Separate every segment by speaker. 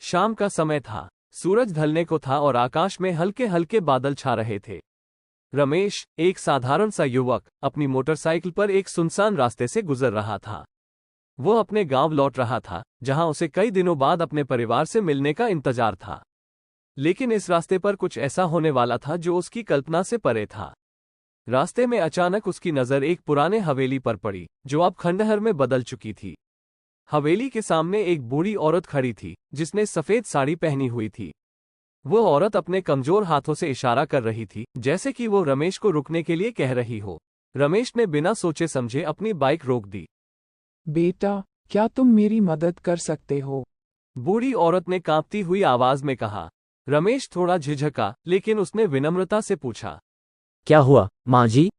Speaker 1: शाम का समय था, सूरज ढलने को था और आकाश में हल्के हल्के बादल छा रहे थे। रमेश, एक साधारण सा युवक, अपनी मोटरसाइकिल पर एक सुनसान रास्ते से गुजर रहा था। वो अपने गांव लौट रहा था, जहां उसे कई दिनों बाद अपने परिवार से मिलने का इंतजार था। लेकिन इस रास्ते पर कुछ ऐसा होने वाला था जो उसकी कल्पना से परे था। रास्ते में अचानक उसकी नजर एक पुराने हवेली पर पड़ी, जो अब खंडहर में बदल चुकी थी। हवेली के सामने एक बूढ़ी औरत खड़ी थी, जिसने सफेद साड़ी पहनी हुई थी। वो औरत अपने कमजोर हाथों से इशारा कर रही थी, जैसे कि वो रमेश को रुकने के लिए कह रही हो। रमेश ने बिना सोचे समझे अपनी बाइक रोक दी।
Speaker 2: बेटा, क्या तुम मेरी मदद कर सकते हो?
Speaker 1: बूढ़ी औरत ने कांपती हुई आवाज में कहा। रमेश थोड़ा झिझका, लेकिन उसने विनम्रता से पूछा,
Speaker 3: क्या हुआ माँ जी?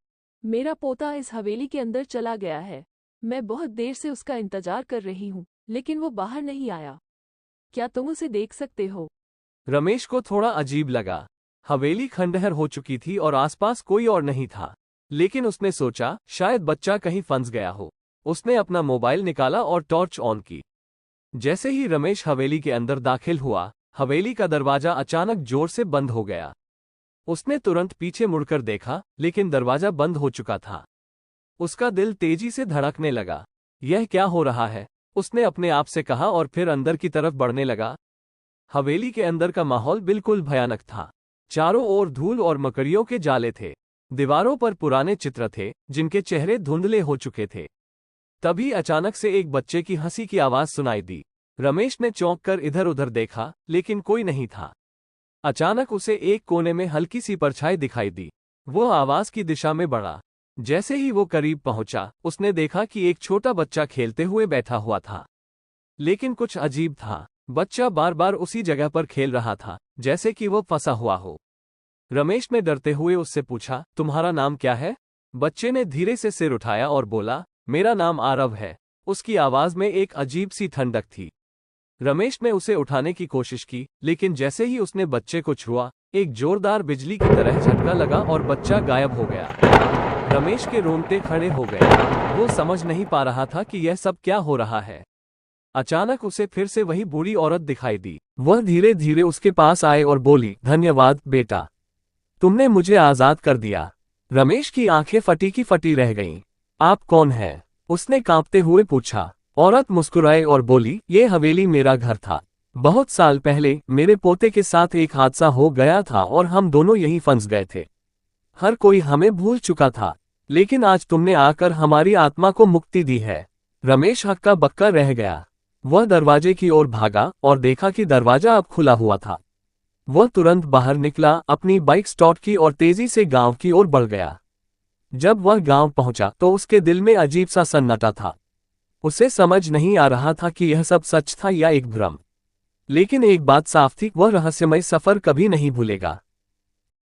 Speaker 4: मेरा पोता इस हवेली के अंदर चला गया है। मैं बहुत देर से उसका इंतजार कर रही हूँ, लेकिन वो बाहर नहीं आया। क्या तुम उसे देख सकते हो?
Speaker 1: रमेश को थोड़ा अजीब लगा। हवेली खंडहर हो चुकी थी और आसपास कोई और नहीं था। लेकिन उसने सोचा, शायद बच्चा कहीं फंस गया हो। उसने अपना मोबाइल निकाला और टॉर्च ऑन की। जैसे ही रमेश हवेली के अंदर दाखिल हुआ, हवेली का दरवाजा अचानक जोर से बंद हो गया। उसने तुरंत पीछे मुड़कर देखा, लेकिन दरवाजा बंद हो चुका था। उसका दिल तेजी से धड़कने लगा। यह क्या हो रहा है? उसने अपने आप से कहा और फिर अंदर की तरफ बढ़ने लगा। हवेली के अंदर का माहौल बिल्कुल भयानक था। चारों ओर धूल और मकड़ियों के जाले थे। दीवारों पर पुराने चित्र थे, जिनके चेहरे धुंधले हो चुके थे। तभी अचानक से एक बच्चे की हंसी की आवाज सुनाई दी। रमेश ने चौंक कर इधर उधर देखा, लेकिन कोई नहीं था। अचानक उसे एक कोने में हल्की सी परछाई दिखाई दी। वो आवाज की दिशा में बढ़ा। जैसे ही वो करीब पहुंचा, उसने देखा कि एक छोटा बच्चा खेलते हुए बैठा हुआ था। लेकिन कुछ अजीब था। बच्चा बार बार उसी जगह पर खेल रहा था, जैसे कि वो फंसा हुआ हो। रमेश ने डरते हुए उससे पूछा, तुम्हारा नाम क्या है? बच्चे ने धीरे से सिर उठाया और बोला, मेरा नाम आरव है। उसकी आवाज में एक अजीब सी ठंडक थी। रमेश ने उसे उठाने की कोशिश की, लेकिन जैसे ही उसने बच्चे को छुआ, एक जोरदार बिजली की तरह झटका लगा और बच्चा गायब हो गया। रमेश के रोंगटे खड़े हो गए। वो समझ नहीं पा रहा था कि यह सब क्या हो रहा है। अचानक उसे फिर से वही बूढ़ी औरत दिखाई दी। वह धीरे धीरे उसके पास आए और बोली, धन्यवाद बेटा, तुमने मुझे आजाद कर दिया। रमेश की आंखें फटी की फटी रह गईं। आप कौन हैं? उसने कांपते हुए पूछा। औरत मुस्कुराई और बोली, ये हवेली मेरा घर था। बहुत साल पहले मेरे पोते के साथ एक हादसा हो गया था और हम दोनों यहीं फंस गए थे। हर कोई हमें भूल चुका था, लेकिन आज तुमने आकर हमारी आत्मा को मुक्ति दी है। रमेश हक्का बक्का रह गया। वह दरवाजे की ओर भागा और देखा कि दरवाजा अब खुला हुआ था। वह तुरंत बाहर निकला, अपनी बाइक स्टार्ट की और तेजी से गांव की ओर बढ़ गया। जब वह गांव पहुंचा तो उसके दिल में अजीब सा सन्नाटा था। उसे समझ नहीं आ रहा था कि यह सब सच था या एक भ्रम। लेकिन एक बात साफ थी, वह रहस्यमय सफर कभी नहीं भूलेगा।